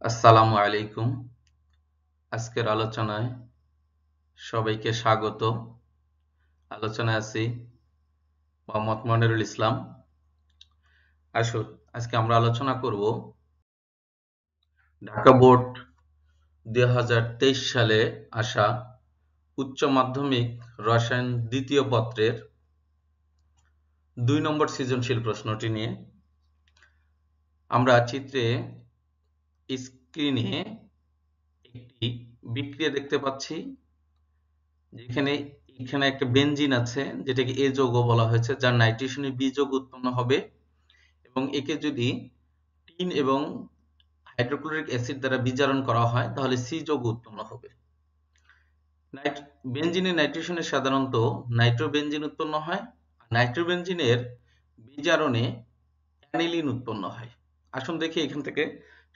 আসসালামু আলাইকুম। আজকের আলোচনায় সবাইকে স্বাগত। আলোচনায় আছি মোহাম্মদ মনিরুল ইসলাম। আসুন আজকে আমরা আলোচনা করব ঢাকা বোর্ড 2023 সালে আসা উচ্চ মাধ্যমিক রসায়ন দ্বিতীয় পত্রের 2 নম্বর সৃজনশীল প্রশ্নটি নিয়ে। আমরা চিত্রে স্ক্রিনে একটি বিক্রিয়া দেখতে পাচ্ছি, যেখানে এখানে একটা বেনজিন আছে যেটাকে এ যৌগ বলা হয়েছে, যার নাইট্রেশনে বি যৌগ উৎপন্ন হবে এবং একে যদি টিন এবং হাইড্রোক্লোরিক অ্যাসিড দ্বারা বিজারণ করা হয় তাহলে সি যৌগ উৎপন্ন হবে। বেনজিনের নাইট্রেশনে সাধারণত নাইট্রোবেনজিন উৎপন্ন হয়। নাইট্রোবেনজিনের বিজারণে অ্যানিলিন উৎপন্ন হয়। আসুন দেখি এখান থেকে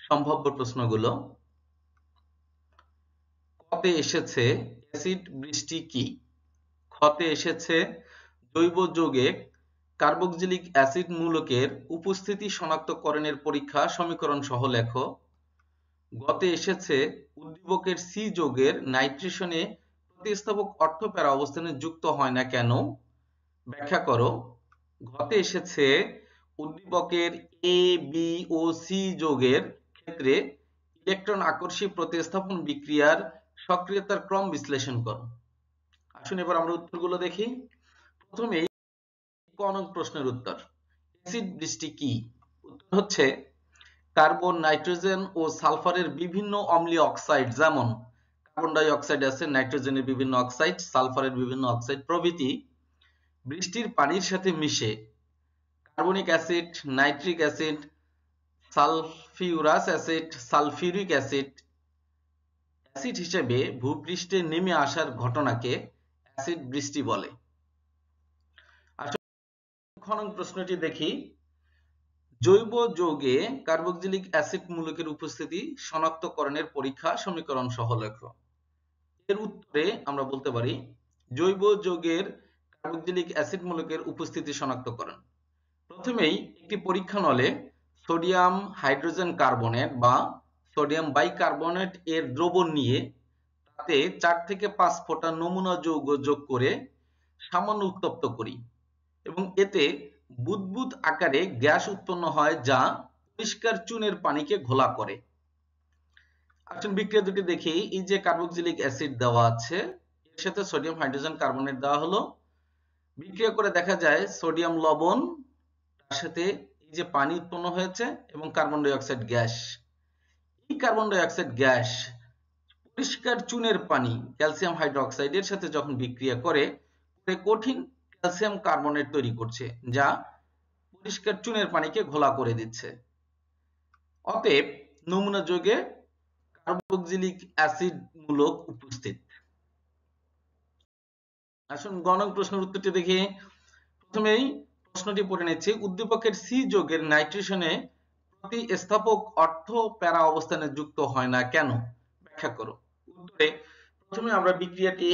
সম্ভাব্য প্রশ্নগুলো। কতে এসেছে অ্যাসিড বৃষ্টি কি? খতে এসেছে জৈব যৌগে কার্বক্সিলিক অ্যাসিড মূলকের উপস্থিতি শনাক্তকরণের পরীক্ষা সমীকরণ সহ লেখো। গতে এসেছে উদ্দীপকের সি যৌগের নাইট্রেশনে প্রতিস্থাপক অর্থপ্যারা অবস্থানে যুক্ত হয় না কেন? ব্যাখ্যা করো। ঘতে এসেছে উদ্দীপকের এ বি ও সি যৌগের ক্ষেত্রে ইলেকট্রন আকর্ষী প্রতিস্থাপন বিক্রিয়ার সক্রিয়তার ক্রম বিশ্লেষণ করো। আসুন এবার আমরা উত্তরগুলো দেখি। প্রথমেই ক নং প্রশ্নের উত্তর, অ্যাসিড বৃষ্টি কি? উত্তর হচ্ছে কার্বন, নাইট্রোজেন ও সালফারের বিভিন্ন অম্লীয় অক্সাইড, যেমন কার্বন ডাই অক্সাইড আছে, নাইট্রোজেনের বিভিন্ন অক্সাইড, সালফারের বিভিন্ন অক্সাইড প্রভৃতি বৃষ্টির পানির সাথে মিশে carbonic acid, nitric acid, sulphurous acid, sulphuric acid acid হিসেবে ভূপৃষ্ঠে নেমে আসার ঘটনাকে অ্যাসিড বৃষ্টি বলে। খ নং প্রশ্নটি দেখি। জৈব যৌগে কার্বক্সিলিক অ্যাসিড মূলকের উপস্থিতি শনাক্তকরণের পরীক্ষা সমীকরণ সহ লেখো। এর উত্তরে আমরা বলতে পারি জৈব যৌগের কার্বক্সিলিক অ্যাসিড মূলকের উপস্থিতি শনাক্তকরণ। প্রথমেই একটি পরীক্ষা নলে সোডিয়াম হাইড্রোজেন কার্বনেট বা সোডিয়াম বাইকার্বনেট এর দ্রবণ নিয়ে তাতে 4 থেকে 5 ফোঁটা নমুনা যৌগ যোগ করে সামান্য উত্তপ্ত করি এবং এতে বুদবুদ আকারে গ্যাস উৎপন্ন হয় যা পরিষ্কার চুনের পানিকে ঘোলা করে। আসুন বিক্রিয়া দুটি দেখি। এই যে কার্বক্সিলিক অ্যাসিড দেওয়া আছে, এর সাথে সোডিয়াম হাইড্রোজেন কার্বনেট দেওয়া হলো। বিক্রিয়া করে দেখা যায় সোডিয়াম লবণ, তার সাথে এই যে পানি উৎপন্ন হয়েছে এবং কার্বন ডাই অক্সাইড গ্যাস। এই কার্বন ডাই অক্সাইড গ্যাস পরিষ্কার চুনের পানি ক্যালসিয়াম হাইড্রোক্সাইডের সাথে যখন বিক্রিয়া করে কঠিন ক্যালসিয়াম কার্বনেট তৈরি করছে, যা পরিষ্কার চুনের পানিকে ঘোলা করে দিচ্ছে। অতএব নমুনা যৌগে কার্বক্সিলিক অ্যাসিড মূলক উপস্থিত। আসুন গ নং প্রশ্নের উত্তরটি দেখি। প্রথমেই প্রশ্নটি পড়ে নিচ্ছি, উদ্দীপকের সি যৌগের নাইট্রেশনে প্রতিস্থাপক অর্থ প্যারা অবস্থানে যুক্ত হয় না কেন? ব্যাখ্যা করো। উত্তরে প্রথমে আমরা বিক্রিয়াটি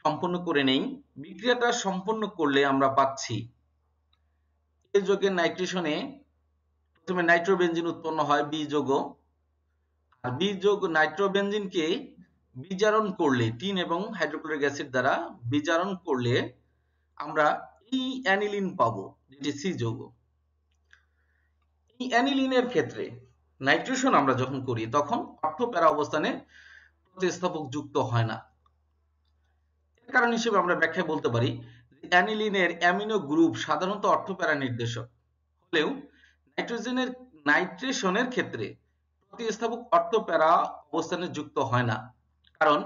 সম্পন্ন করে নেই। বিক্রিয়াটা সম্পন্ন করলে আমরা পাচ্ছি এ যৌগের নাইট্রেশনে প্রথমে নাইট্রোবেনজিন উৎপন্ন হয়, বি যৌগ। আর বি যৌগ নাইট্রোবেনজিনকে বিজারণ করলে টিন এবং হাইড্রোক্লোরিক অ্যাসিড দ্বারা বিজারণ করলে আমরা এই অ্যানিলিন পাবো, যেটি সি যৌগ। এই অ্যানিলিনের ক্ষেত্রে নাইট্রেশন আমরা যখন করি তখন অর্থ প্যারা অবস্থানে প্রতিস্থাপক যুক্ত হয় না। এর কারণ হিসেবে আমরা ব্যাখ্যায় বলতে পারি অ্যানিলিনের অ্যামিনো গ্রুপ সাধারণত অর্থ প্যারা নির্দেশক হলেও নাইট্রোজেনের নাইট্রেশনের ক্ষেত্রে প্রতিস্থাপক অর্থ প্যারা অবস্থানে যুক্ত হয় না, কারণ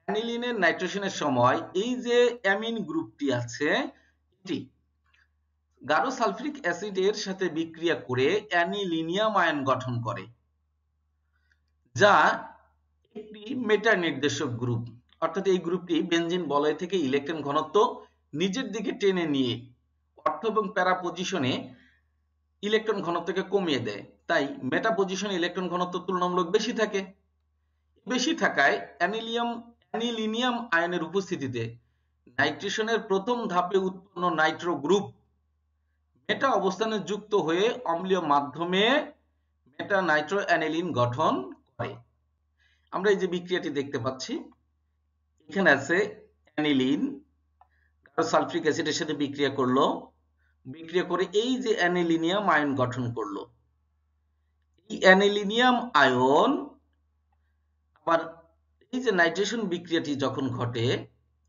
অ্যানিলিনের নাইট্রেশনের সময় এই যে অ্যামিন গ্রুপটি আছে এটি গাঢ় সালফিউরিক অ্যাসিডের সাথে বিক্রিয়া করে অ্যানিলিনিয়াম আয়ন গঠন করে, যা একটি মেটা নির্দেশক গ্রুপ। অর্থাৎ এই গ্রুপটি বেনজিন বলয় থেকে ইলেকট্রন ঘনত্ব নিজের দিকে টেনে নিয়ে অর্থ এবং প্যারা পজিশনে ইলেকট্রন ঘনত্বকে কমিয়ে দেয়। তাই মেটা পজিশনে ইলেকট্রন ঘনত্ব তুলনামূলক বেশি থাকে। বেশি থাকায় অ্যানিলিনিয়াম আয়নের উপস্থিতিতে নাইট্রেশনের প্রথম ধাপে উৎপন্ন নাইট্রো গ্রুপ মেটা অবস্থানে যুক্ত হয়ে অম্লীয় মাধ্যমে মেটা নাইট্রো অ্যানিলিন গঠন করে। আমরা এই যে বিক্রিয়াটি দেখতে পাচ্ছি, এখানে আছে অ্যানিলিন সালফিক অ্যাসিডের সাথে বিক্রিয়া করলো, বিক্রিয়া করে এই যে অ্যানিলিনিয়াম আয়ন গঠন করলো। এই অ্যানিলিনিয়াম আয়ন আবার এই যে নাইট্রেশন বিক্রিয়াটি যখন ঘটে,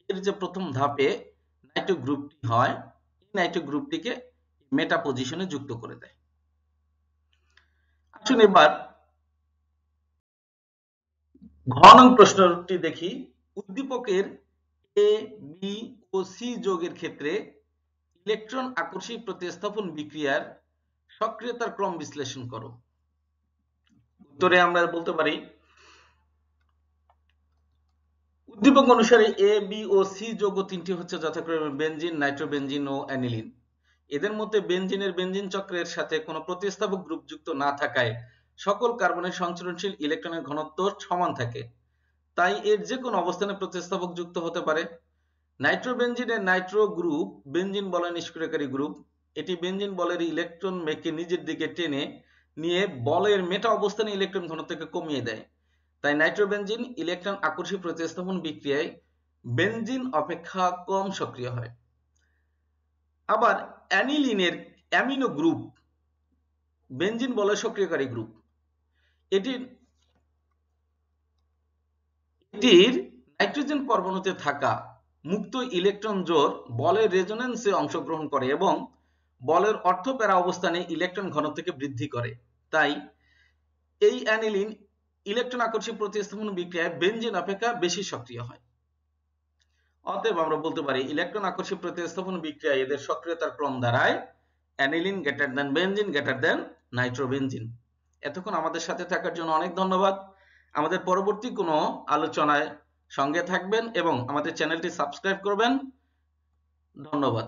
এর যে প্রথম ধাপে নাইট্রো গ্রুপটি হয়, এই নাইট্রো গ্রুপটিকে মেটা পজিশনে যুক্ত করে দেয়। আসুন এবার ঘ নং প্রশ্নটি দেখি। উদ্দীপকের এ, বি ও সি যৌগের ক্ষেত্রে ইলেকট্রন আকর্ষী প্রতিস্থাপন বিক্রিয়ার সক্রিয়তার ক্রম বিশ্লেষণ করো। উত্তরে আমরা বলতে পারি, উদ্দীপক অনুসারে এ, বি ও সি যৌগ তিনটি হচ্ছে যথাক্রমে বেনজিন, নাইট্রোবেনজিন ও অ্যানিলিন। এদের মধ্যে বেনজিনের বেনজিন চক্রের সাথে কোনো প্রতিস্থাপক গ্রুপ যুক্ত না থাকায় সকল কার্বনের সঞ্চরণশীল ইলেকট্রনের ঘনত্ব সমান থাকে, তাই এর যে কোনো অবস্থানে প্রতিস্থাপক যুক্ত হতে পারে। নাইট্রোবেনজিনের নাইট্রো গ্রুপ বেনজিন বলয় নিষ্ক্রিয়কারী গ্রুপ। এটি বেনজিন বলের ইলেকট্রন মেকে নিজের দিকে টেনে নিয়ে বলের মেটা অবস্থানে ইলেকট্রন ঘনত্বকে কমিয়ে দেয়, তাই নাইট্রোবেনজিন ইলেকট্রন আকর্ষী প্রতিস্থাপন বিক্রিয়ায় বেনজিন অপেক্ষা কম সক্রিয় হয়। আবার অ্যানিলিনের অ্যামিনো গ্রুপ বেনজিন বলয় সক্রিয়কারী গ্রুপ। এটির নাইট্রোজেন পরমাণুতে থাকা মুক্ত ইলেকট্রন জোড় বলের রেজোন্যান্সে অংশগ্রহণ করে এবং বলের অর্থপ্যারা অবস্থানে ইলেকট্রন ঘনত্বকে বৃদ্ধি করে, তাই এই অ্যানিলিন ইলেকট্রন আকর্ষী প্রতিস্থাপন বিক্রিয়ায় বেনজিন অপেক্ষা বেশি সক্রিয় হয়। অতএব আমরা বলতে পারি ইলেকট্রন আকর্ষী প্রতিস্থাপন বিক্রিয়ায় এদের সক্রিয়তার ক্রম দাঁড়ায় aniline greater than benzene greater than nitrobenzene. এতক্ষণ আমাদের সাথে থাকার জন্য অনেক ধন্যবাদ। আমাদের পরবর্তী কোনো আলোচনায় সঙ্গে থাকবেন এবং আমাদের চ্যানেলটি সাবস্ক্রাইব করবেন। ধন্যবাদ।